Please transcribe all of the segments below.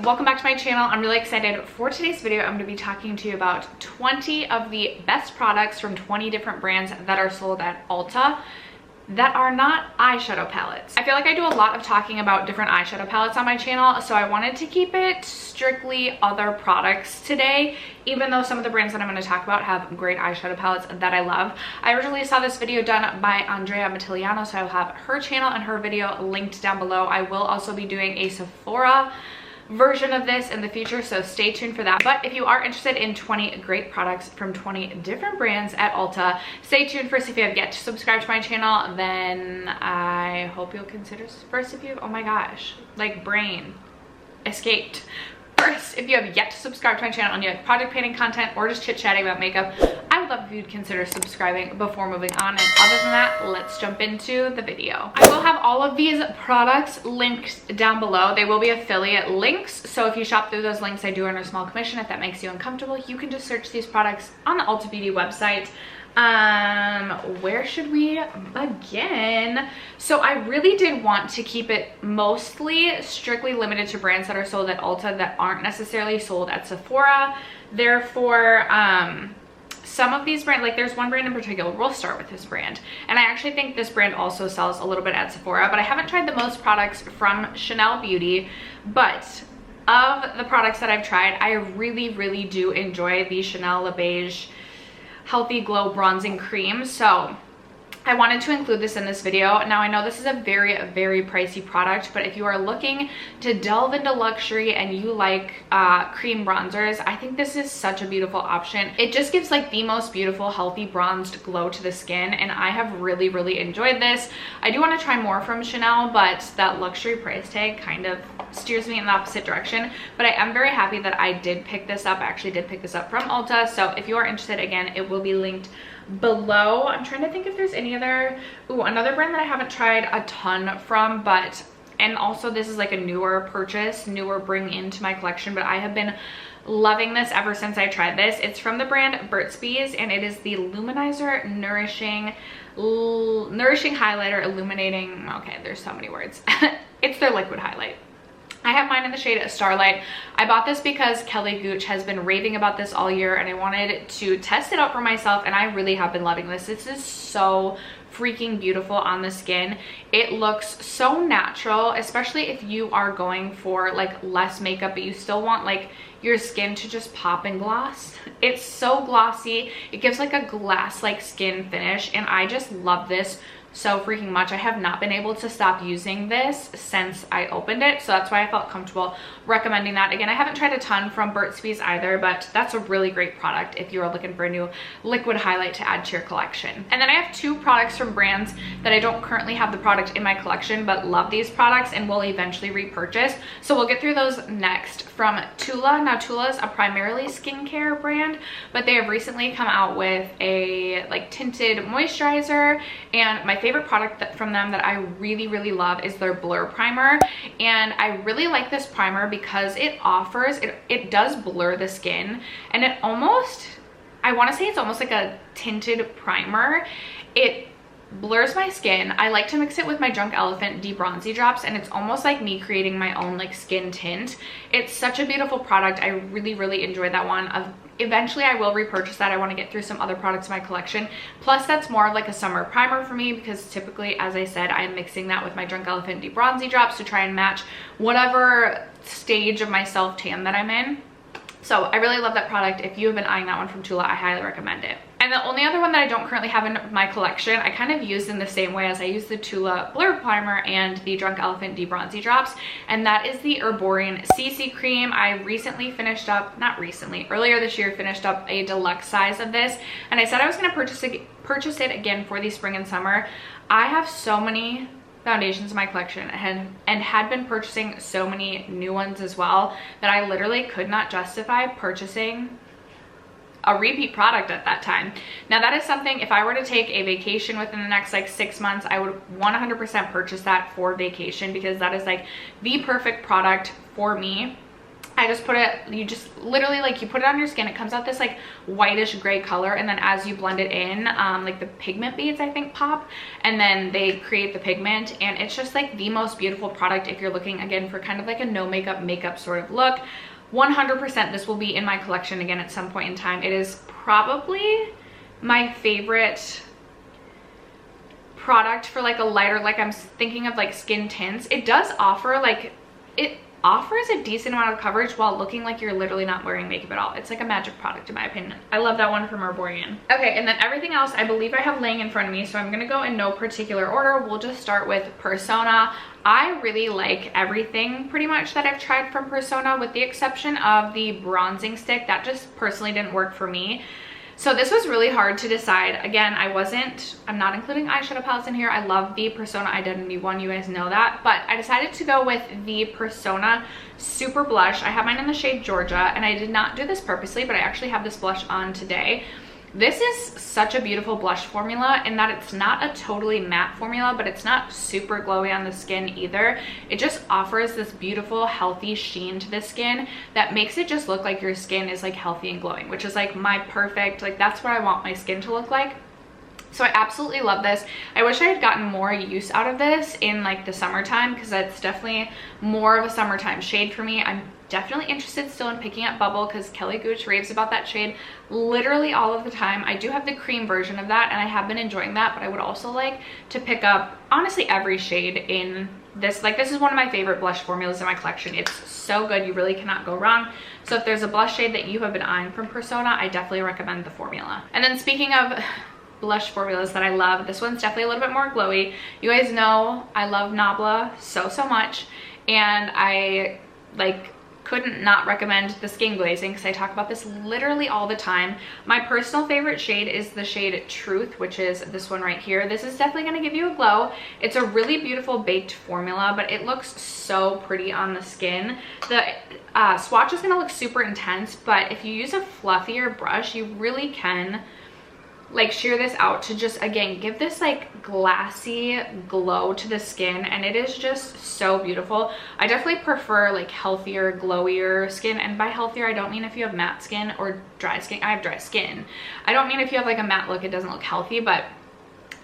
welcome back to my channel. I'm really excited for today's video. I'm going to be talking to you about 20 of the best products from 20 different brands that are sold at Ulta that are not eyeshadow palettes. I feel like I do a lot of talking about different eyeshadow palettes on my channel, so I wanted to keep it strictly other products today, even though some of the brands that I'm going to talk about have great eyeshadow palettes that I love. I originally saw this video done by Andrea, so I will have her channel and her video linked down below. I will also be doing a Sephora version of this in the future, so stay tuned for that. But if you are interested in 20 great products from 20 different brands at Ulta, stay tuned. First, if you have yet to subscribe to my channel, then I hope you'll consider. First, if you have, oh my gosh, like brain escaped. First, if you have yet to subscribe to my channel and you have product painting content or just chit-chatting about makeup, I would love if you'd consider subscribing before moving on. And other than that, let's jump into the video. I will have all of these products linked down below. They will be affiliate links, so if you shop through those links, I do earn a small commission. If that makes you uncomfortable, you can just search these products on the Ulta Beauty website. Where should we begin? So I really did want to keep it mostly strictly limited to brands that are sold at Ulta that aren't necessarily sold at Sephora. Therefore, some of these brands, like there's one brand in particular, we'll start with this brand, and I actually think this brand also sells a little bit at Sephora, but I haven't tried the most products from Chanel Beauty. But of the products that I've tried, I really do enjoy the Chanel Le Beige Healthy Glow Bronzing Cream, so I wanted to include this in this video. Now I know this is a very pricey product, but if you are looking to delve into luxury and you like cream bronzers, I think this is such a beautiful option. It just gives like the most beautiful healthy bronzed glow to the skin, and I have really enjoyed this. I do want to try more from Chanel, but that luxury price tag kind of steers me in the opposite direction. But I am very happy that I did pick this up. I actually did pick this up from Ulta, so if you are interested, again, it will be linked below. I'm trying to think if there's any other, another brand that I haven't tried a ton from, but, and also this is like a newer purchase, newer bring into my collection, but I have been loving this ever since I tried this. It's from the brand Burt's Bees, and it is the Luminizer Nourishing Highlighter Illuminating, okay, there's so many words. It's their liquid highlight. I have mine in the shade Starlight. I bought this because Kelly Gooch has been raving about this all year, and I wanted to test it out for myself, and I really have been loving this. This is so freaking beautiful on the skin. It looks so natural, especially if you are going for like less makeup, but you still want like your skin to just pop and gloss. It's so glossy. It gives like a glass like skin finish, and I just love this so freaking much. I have not been able to stop using this since I opened it, so that's why I felt comfortable recommending that. Again, I haven't tried a ton from Burt's Bees either, but that's a really great product if you are looking for a new liquid highlight to add to your collection. And then I have two products from brands that I don't currently have the product in my collection, but love these products and will eventually repurchase, so we'll get through those next. From Tula. Now Tula is a primarily skincare brand, but they have recently come out with a like tinted moisturizer, and my favorite product from them that I really love is their Blur Primer. And I really like this primer because it offers, it does blur the skin, and it almost, I want to say it's almost like a tinted primer. It blurs my skin. I like to mix it with my Drunk Elephant De-Bronzy drops, and it's almost like me creating my own like skin tint. It's such a beautiful product. I really enjoyed that one. Eventually I will repurchase that. I want to get through some other products in my collection. Plus that's more of like a summer primer for me, because typically, as I said, I am mixing that with my Drunk Elephant De-Bronzy drops to try and match whatever stage of my self tan that I'm in. So I really love that product. If you have been eyeing that one from Tula, I highly recommend it. And the only other one that I don't currently have in my collection, I kind of used in the same way as I use the Tula Blur Primer and the Drunk Elephant De-Bronzy drops, and that is the Herborian CC Cream. I recently finished up, not recently, earlier this year, finished up a deluxe size of this, and I said I was going to purchase it again for the spring and summer. I have so many foundations in my collection and had been purchasing so many new ones as well that I literally could not justify purchasing a repeat product at that time. Now that is something, if I were to take a vacation within the next like 6 months, I would 100% purchase that for vacation, because that is like the perfect product for me. I just put it, you just literally like you put it on your skin, it comes out this like whitish gray color, and then as you blend it in, like the pigment beads I think pop, and then they create the pigment, and it's just like the most beautiful product if you're looking again for kind of like a no makeup sort of look. 100% this will be in my collection again at some point in time. It is probably my favorite product for like a lighter, like I'm thinking of like skin tints. It does offer like, it offers a decent amount of coverage while looking like you're literally not wearing makeup at all. It's like a magic product in my opinion. I love that one from Arborian. Okay, and then everything else I believe I have laying in front of me, so I'm gonna go in no particular order. We'll just start with Persona. I really like everything pretty much that I've tried from Persona, with the exception of the bronzing stick. That just personally didn't work for me. So this was really hard to decide. Again, I'm not including eyeshadow palettes in here. I love the Persona Identity one, you guys know that. But I decided to go with the Persona Super Blush. I have mine in the shade Georgia, and I did not do this purposely, but I actually have this blush on today. This is such a beautiful blush formula in that it's not a totally matte formula, but it's not super glowy on the skin either. It just offers this beautiful, healthy sheen to the skin that makes it just look like your skin is like healthy and glowing, which is like my perfect, like that's what I want my skin to look like. So I absolutely love this. I wish I had gotten more use out of this in like the summertime, because that's definitely more of a summertime shade for me. I'm definitely interested still in picking up Bubble, because Kelly Gooch raves about that shade literally all of the time. I do have the cream version of that, and I have been enjoying that, but I would also like to pick up honestly every shade in this. Like, this is one of my favorite blush formulas in my collection. It's so good, you really cannot go wrong. So if there's a blush shade that you have been eyeing from Persona, I definitely recommend the formula. And then speaking of blush formulas that I love, this one's definitely a little bit more glowy. You guys know I love Nabla so much, and I like couldn't not recommend the skin glazing, because I talk about this literally all the time. My personal favorite shade is the shade Truth, which is this one right here. This is definitely going to give you a glow. It's a really beautiful baked formula, but it looks so pretty on the skin. The swatch is going to look super intense, but if you use a fluffier brush, you really can like shear this out to just again give this like glassy glow to the skin, and it is just so beautiful. I definitely prefer like healthier, glowier skin, and by healthier I don't mean if you have matte skin or dry skin. I have dry skin. I don't mean if you have like a matte look it doesn't look healthy, but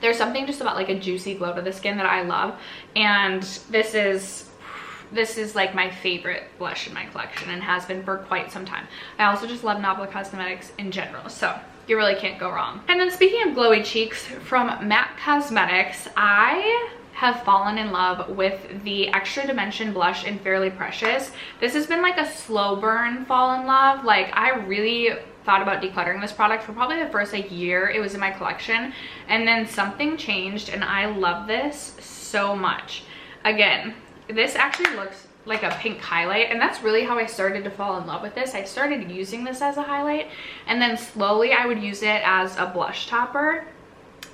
there's something just about like a juicy glow to the skin that I love, and this is like my favorite blush in my collection and has been for quite some time. I also just love Jaclyn Cosmetics in general, so you really can't go wrong. And then speaking of glowy cheeks, from MAC Cosmetics, I have fallen in love with the Extra Dimension blush in Fairly Precious. This has been like a slow burn fall in love. Like, I really thought about decluttering this product for probably the first like year it was in my collection, and then something changed and I love this so much. Again, this actually looks like a pink highlight, and that's really how I started to fall in love with this. I started using this as a highlight, and then slowly I would use it as a blush topper.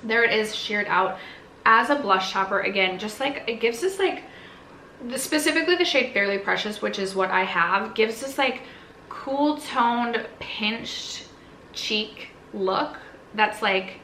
There it is, sheared out as a blush topper. Again, just like it gives this like, specifically the shade Fairly Precious, which is what I have, gives this like cool toned pinched cheek look that's like,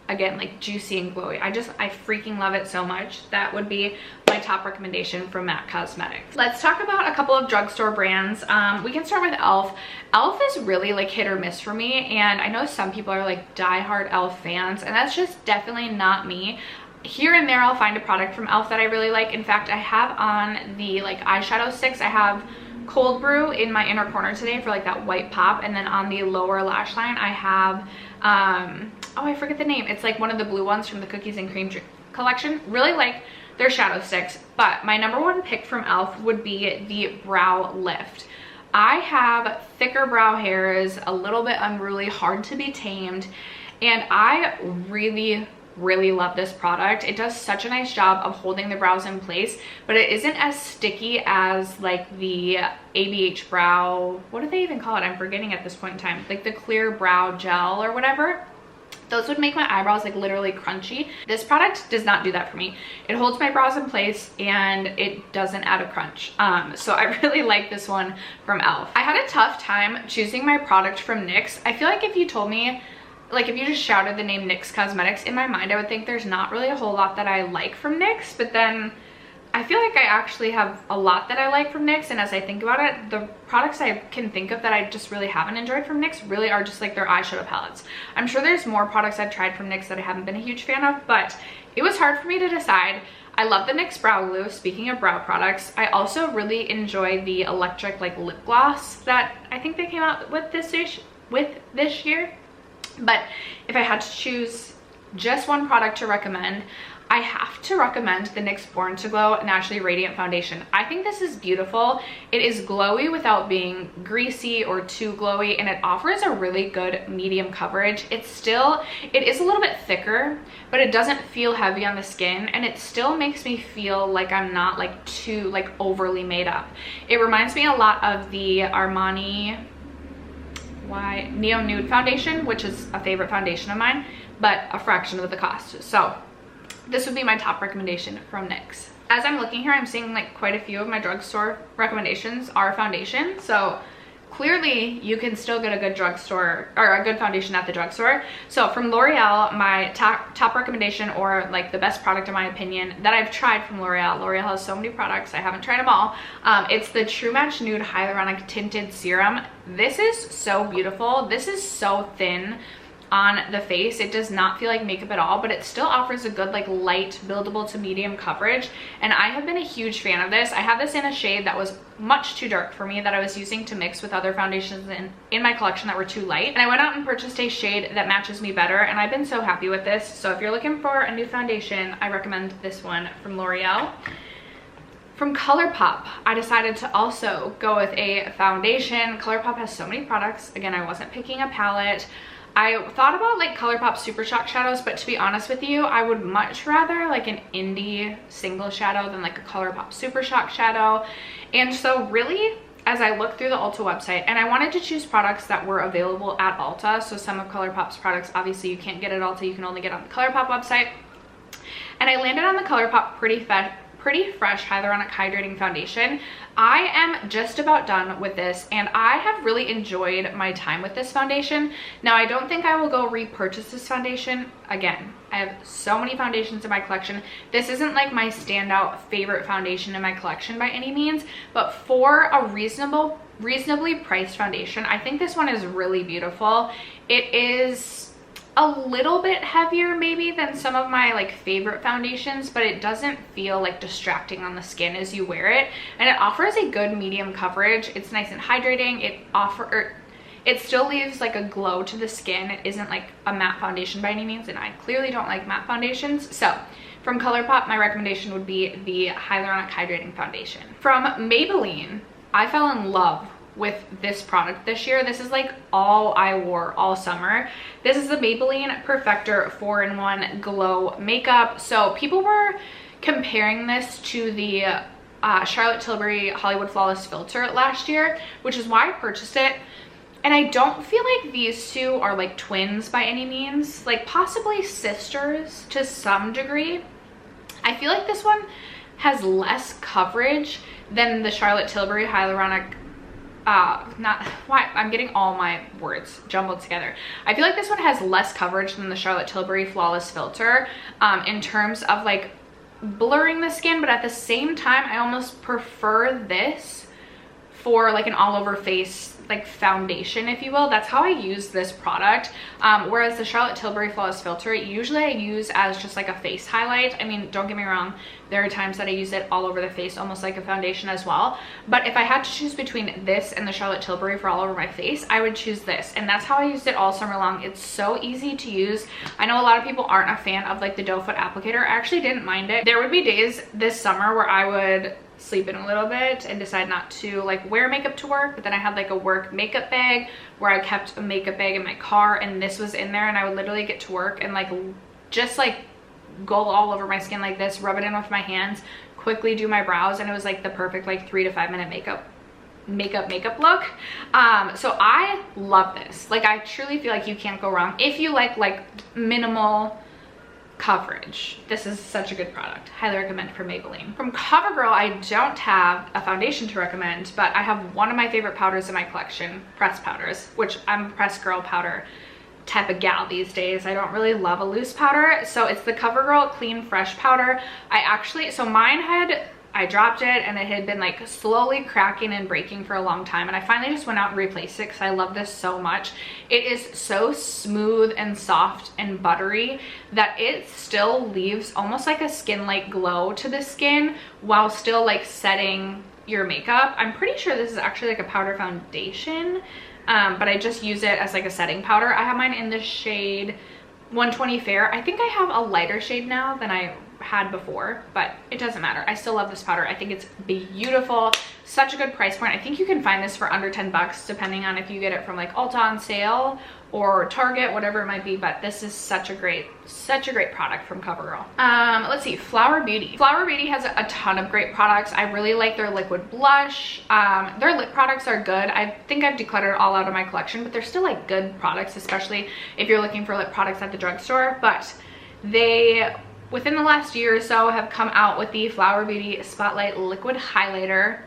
again, like juicy and glowy. I freaking love it so much. That would be my top recommendation from MAC Cosmetics. Let's talk about a couple of drugstore brands. We can start with e.l.f. e.l.f. is really like hit or miss for me, and I know some people are like diehard e.l.f. fans, and that's just definitely not me. Here and there I'll find a product from e.l.f. that I really like. In fact, I have on the like eyeshadow sticks, I have Cold Brew in my inner corner today for like that white pop, and then on the lower lash line I have oh, I forget the name. It's like one of the blue ones from the Cookies and Cream collection. Really like their shadow sticks, but my number one pick from e.l.f. would be the Brow Lift. I have thicker brow hairs, a little bit unruly, hard to be tamed, and I really love this product. It does such a nice job of holding the brows in place, but it isn't as sticky as like the ABH brow, what do they even call it? I'm forgetting at this point in time. Like the clear brow gel or whatever. Those would make my eyebrows like literally crunchy. This product does not do that for me. It holds my brows in place and it doesn't add a crunch. So I really like this one from e.l.f. I had a tough time choosing my product from NYX. I feel like if you told me, like if you just shouted the name NYX Cosmetics, in my mind I would think there's not really a whole lot that I like from NYX, but then I feel like I actually have a lot that I like from NYX, and as I think about it, the products I can think of that I just really haven't enjoyed from NYX really are just like their eyeshadow palettes. I'm sure there's more products I've tried from NYX that I haven't been a huge fan of, but it was hard for me to decide. I love the NYX Brow Glue. Speaking of brow products, I also really enjoy the electric like lip gloss that I think they came out with this year. But if I had to choose just one product to recommend, I have to recommend the NYX Born to Glow Naturally Radiant Foundation. I think this is beautiful. It is glowy without being greasy or too glowy, and it offers a really good medium coverage. It is a little bit thicker, but it doesn't feel heavy on the skin, and it still makes me feel like I'm not like too like overly made up. It reminds me a lot of the Armani Neo Nude foundation, which is a favorite foundation of mine, but a fraction of the cost. So this would be my top recommendation from NYX. As I'm looking here, I'm seeing like quite a few of my drugstore recommendations are foundation. So clearly you can still get a good drugstore or a good foundation at the drugstore. So from L'Oreal, my top recommendation, or like the best product in my opinion that I've tried from L'Oreal. L'Oreal has so many products, I haven't tried them all. It's the True Match Nude Hyaluronic Tinted Serum. This is so beautiful. This is so thin on the face. It does not feel like makeup at all, but it still offers a good like light buildable to medium coverage, and I have been a huge fan of this. I have this in a shade that was much too dark for me that I was using to mix with other foundations in my collection that were too light, and I went out and purchased a shade that matches me better, and I've been so happy with this. So if you're looking for a new foundation, I recommend this one from L'Oreal. From Colourpop, I decided to also go with a foundation. Colourpop has so many products. Again, I wasn't picking a palette. I thought about like Colourpop Super Shock shadows, but to be honest with you, I would much rather like an indie single shadow than like a Colourpop Super Shock shadow. And so really, as I looked through the Ulta website, and I wanted to choose products that were available at Ulta. So some of Colourpop's products, obviously you can't get at Ulta, you can only get on the Colourpop website. And I landed on the Colourpop Pretty Fresh Hyaluronic Hydrating Foundation. I am just about done with this, and I have really enjoyed my time with this foundation. Now, I don't think I will go repurchase this foundation again. I have so many foundations in my collection. This isn't like my standout favorite foundation in my collection by any means, but for a reasonably priced foundation, I think this one is really beautiful. It is a little bit heavier maybe than some of my like favorite foundations, but it doesn't feel like distracting on the skin as you wear it, and it offers a good medium coverage. It's nice and hydrating. It still leaves like a glow to the skin. It isn't like a matte foundation by any means, and I clearly don't like matte foundations. So from Colourpop, my recommendation would be the Hyaluronic Hydrating Foundation. From Maybelline, I fell in love with this product this year. This is like all I wore all summer. This is the Maybelline Perfector 4-in-1 Glow Makeup. So people were comparing this to the Charlotte Tilbury Hollywood Flawless Filter last year, which is why I purchased it. And I don't feel like these two are like twins by any means, like possibly sisters to some degree. I feel like this one has less coverage than the Charlotte Tilbury Hyaluronic I'm getting all my words jumbled together. I feel like this one has less coverage than the Charlotte Tilbury Flawless Filter in terms of like blurring the skin, but at the same time, I almost prefer this for like an all over face like foundation, if you will. That's how I use this product. Whereas the Charlotte Tilbury Flawless Filter, usually I use as just like a face highlight. I mean, don't get me wrong, there are times that I use it all over the face, almost like a foundation as well. But if I had to choose between this and the Charlotte Tilbury for all over my face, I would choose this. And that's how I used it all summer long. It's so easy to use. I know a lot of people aren't a fan of like the doe foot applicator. I actually didn't mind it. There would be days this summer where I would sleep in a little bit and decide not to like wear makeup to work, but then I had like a work makeup bag where I kept a makeup bag in my car, and this was in there, and I would literally get to work and like just like go all over my skin like this, rub it in with my hands, quickly do my brows, and it was like the perfect like 3 to 5 minute makeup look. So I love this. Like I truly feel like you can't go wrong if you like minimal coverage. This is such a good product. Highly recommend for Maybelline. From Covergirl, I don't have a foundation to recommend, but I have one of my favorite powders in my collection, pressed powders, which I'm a pressed girl powder type of gal these days. I don't really love a loose powder, so it's the Covergirl Clean Fresh powder. So mine had I dropped it and it had been like slowly cracking and breaking for a long time, and I finally just went out and replaced it because I love this so much. It is so smooth and soft and buttery that it still leaves almost like a skin-like glow to the skin while still like setting your makeup. I'm pretty sure this is actually like a powder foundation, but I just use it as like a setting powder. I have mine in the shade 120 Fair. I think I have a lighter shade now than I had before, but it doesn't matter. I still love this powder. I think it's beautiful. Such a good price point. I think you can find this for under 10 bucks depending on if you get it from like Ulta on sale or Target, whatever it might be, but this is such a great product from Covergirl. Let's see, Flower Beauty. Flower Beauty has a ton of great products. I really like their liquid blush. Their lip products are good. I think I've decluttered all out of my collection, but they're still like good products, especially if you're looking for lip products at the drugstore. But they, within the last year or so, have come out with the Flower Beauty Spotlight Liquid Highlighter,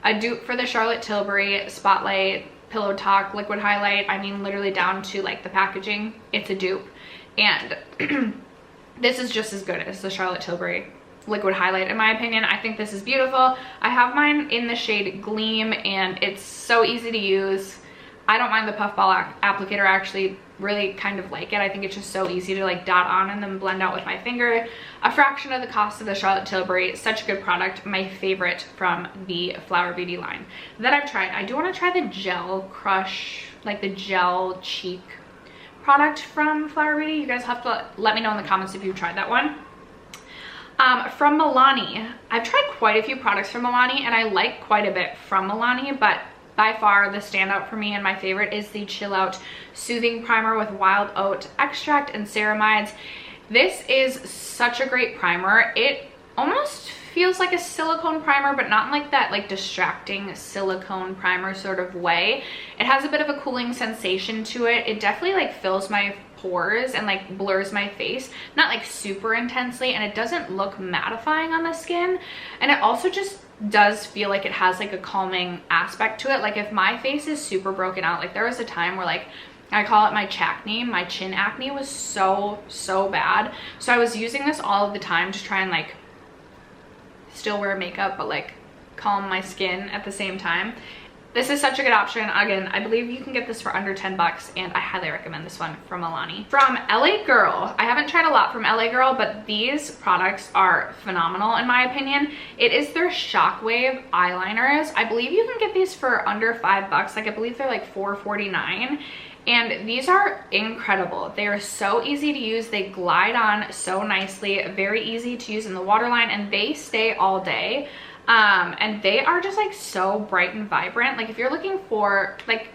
a dupe for the Charlotte Tilbury Spotlight Pillow Talk Liquid Highlight. I mean, literally down to like the packaging, it's a dupe. And this is just as good as the Charlotte Tilbury Liquid Highlight in my opinion. I think this is beautiful. I have mine in the shade Gleam and it's so easy to use. I don't mind the puffball applicator. I actually really kind of like it. I think it's just so easy to like dot on and then blend out with my finger. A fraction of the cost of the Charlotte Tilbury. Such a good product. My favorite from the Flower Beauty line that I've tried. I do want to try the Gel Crush, like the gel cheek product from Flower Beauty. You guys have to let me know in the comments if you've tried that one. From Milani, I've tried quite a few products from Milani and I like quite a bit from Milani, but by far the standout for me and my favorite is the Chill Out Soothing Primer with Wild Oat Extract and Ceramides. This is such a great primer. It almost feels like a silicone primer, but not in like that like distracting silicone primer sort of way. It has a bit of a cooling sensation to it. It definitely like fills my pores and like blurs my face, not like super intensely, and it doesn't look mattifying on the skin. And it also just does feel like it has like a calming aspect to it. Like if my face is super broken out, like there was a time where like I call it my chacne, my chin acne was so bad, so I was using this all of the time to try and like still wear makeup but like calm my skin at the same time. This is such a good option. Again, I believe you can get this for under 10 bucks and I highly recommend this one from Milani. From LA Girl, I haven't tried a lot from LA Girl, but these products are phenomenal in my opinion. It is their Shockwave eyeliners. I believe you can get these for under 5 bucks. Like I believe they're like $4.49. And these are incredible. They are so easy to use. They glide on so nicely, very easy to use in the waterline, and they stay all day. And they are just like so bright and vibrant. Like if you're looking for like,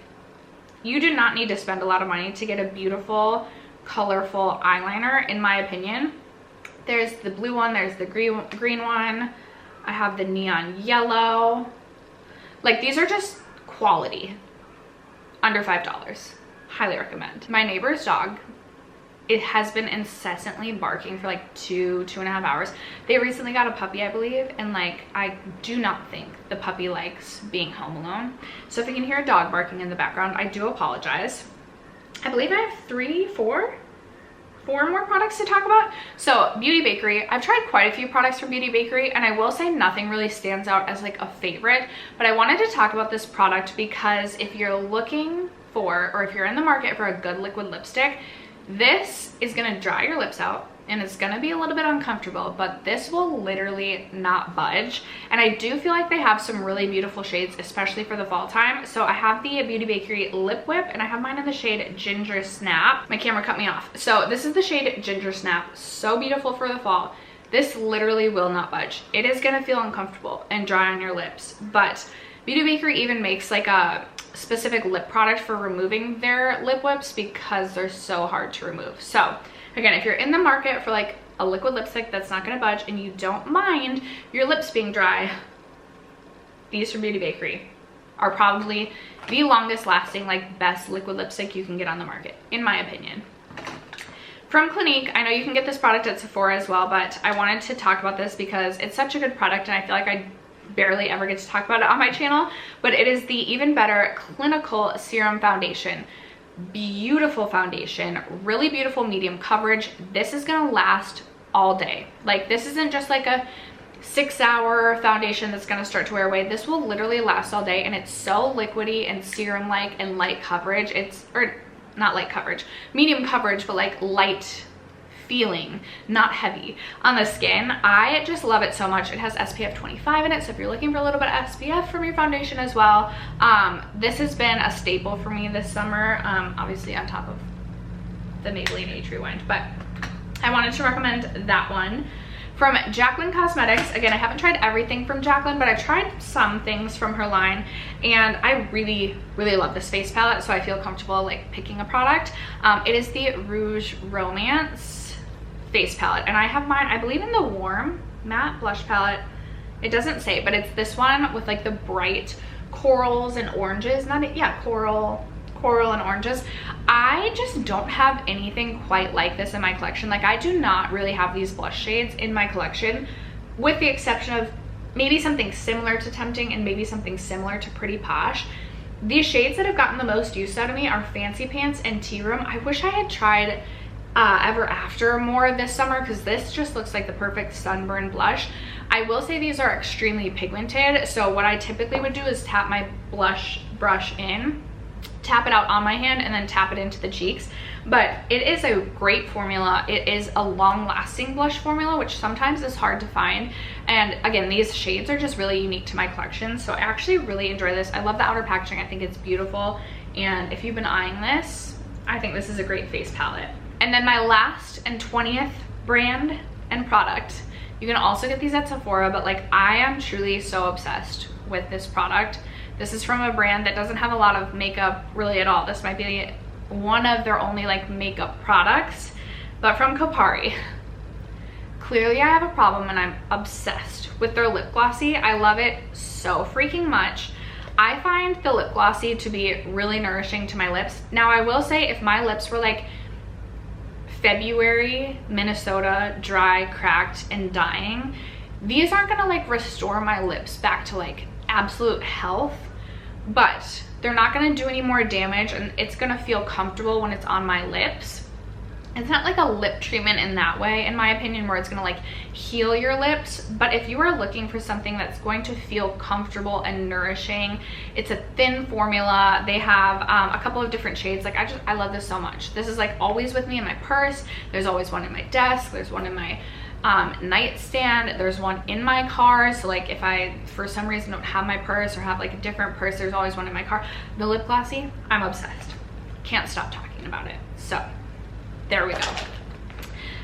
you do not need to spend a lot of money to get a beautiful, colorful eyeliner in my opinion. There's the blue one, there's the green one. I have the neon yellow. Like these are just quality, under $5. Highly recommend. My neighbor's dog, it has been incessantly barking for like 2.5 hours. They recently got a puppy, I believe, and like I do not think the puppy likes being home alone. So if you can hear a dog barking in the background, I do apologize. I believe I have four more products to talk about. So Beauty Bakery, I've tried quite a few products from Beauty Bakery, and I will say nothing really stands out as like a favorite, but I wanted to talk about this product because if you're looking for, or if you're in the market for a good liquid lipstick, this is gonna dry your lips out and it's gonna be a little bit uncomfortable, but this will literally not budge. And I do feel like they have some really beautiful shades, especially for the fall time. So I have the Beauty Bakery Lip Whip and I have mine in the shade Ginger Snap. My camera cut me off. So this is the shade Ginger Snap. So beautiful for the fall. This literally will not budge. It is gonna feel uncomfortable and dry on your lips, but Beauty Bakery even makes like a specific lip product for removing their lip whips because they're so hard to remove. So again, if you're in the market for like a liquid lipstick that's not gonna budge and you don't mind your lips being dry, these from Beauty Bakery are probably the longest lasting, like best liquid lipstick you can get on the market, in my opinion. From Clinique, I know you can get this product at Sephora as well, but I wanted to talk about this because it's such a good product and I feel like I barely ever get to talk about it on my channel, but it is the Even Better Clinical Serum Foundation. Beautiful foundation, really beautiful medium coverage. This is gonna last all day. Like this isn't just like a 6-hour foundation that's going to start to wear away. This will literally last all day, and it's so liquidy and serum like and light coverage. It's, or not light coverage, medium coverage, but like light feeling, not heavy on the skin. I just love it so much. It has SPF 25 in it, so if you're looking for a little bit of SPF from your foundation as well, this has been a staple for me this summer, obviously on top of the Maybelline Age Rewind, but I wanted to recommend that one. From Jaclyn Cosmetics, again, I haven't tried everything from Jaclyn, but I've tried some things from her line, and I really, really love this face palette, so I feel comfortable like picking a product. It is the Rouge Romance face palette, and I have mine, I believe, in the Warm Matte Blush palette. It doesn't say, but it's this one with like the bright corals and oranges. Coral and oranges. I just don't have anything quite like this in my collection. Like, I do not really have these blush shades in my collection, with the exception of maybe something similar to Tempting and maybe something similar to Pretty Posh. These shades that have gotten the most use out of me are Fancy Pants and Tea Room. I wish I had tried Ever After more this summer, because this just looks like the perfect sunburn blush. I will say these are extremely pigmented, so what I typically would do is tap my blush brush in, tap it out on my hand, and then tap it into the cheeks. But it is a great formula. It is a long-lasting blush formula, which sometimes is hard to find. And again, these shades are just really unique to my collection, so I actually really enjoy this. I love the outer packaging. I think it's beautiful, and if you've been eyeing this, I think this is a great face palette. And then my last and 20th brand and product, you can also get these at Sephora, but like, I am truly so obsessed with this product. This is from a brand that doesn't have a lot of makeup really at all. This might be one of their only like makeup products, but from Kopari. Clearly I have a problem, and I'm obsessed with their lip glossy. I love it so freaking much. I find the lip glossy to be really nourishing to my lips. Now, I will say, if my lips were like February, Minnesota, dry, cracked, and dying, these aren't gonna like restore my lips back to like absolute health, but they're not gonna do any more damage, and it's gonna feel comfortable when it's on my lips. It's not like a lip treatment in that way, in my opinion, where it's gonna like heal your lips. But if you are looking for something that's going to feel comfortable and nourishing, it's a thin formula. They have a couple of different shades. Like, I love this so much. This is like always with me in my purse. There's always one in my desk. There's one in my nightstand. There's one in my car. So like, if I for some reason don't have my purse or have like a different purse, there's always one in my car. The lip glossy, I'm obsessed. Can't stop talking about it. So there we go.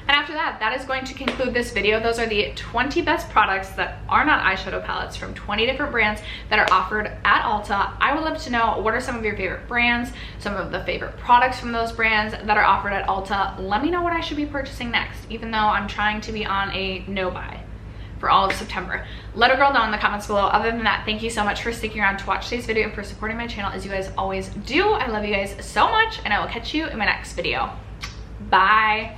And after that, that is going to conclude this video. Those are the 20 best products that are not eyeshadow palettes from 20 different brands that are offered at Ulta. I would love to know, what are some of your favorite brands, some of the favorite products from those brands that are offered at Ulta. Let me know what I should be purchasing next, even though I'm trying to be on a no buy for all of September. Let a girl know in the comments below. Other than that, thank you so much for sticking around to watch today's video and for supporting my channel, as you guys always do. I love you guys so much, and I will catch you in my next video. Bye.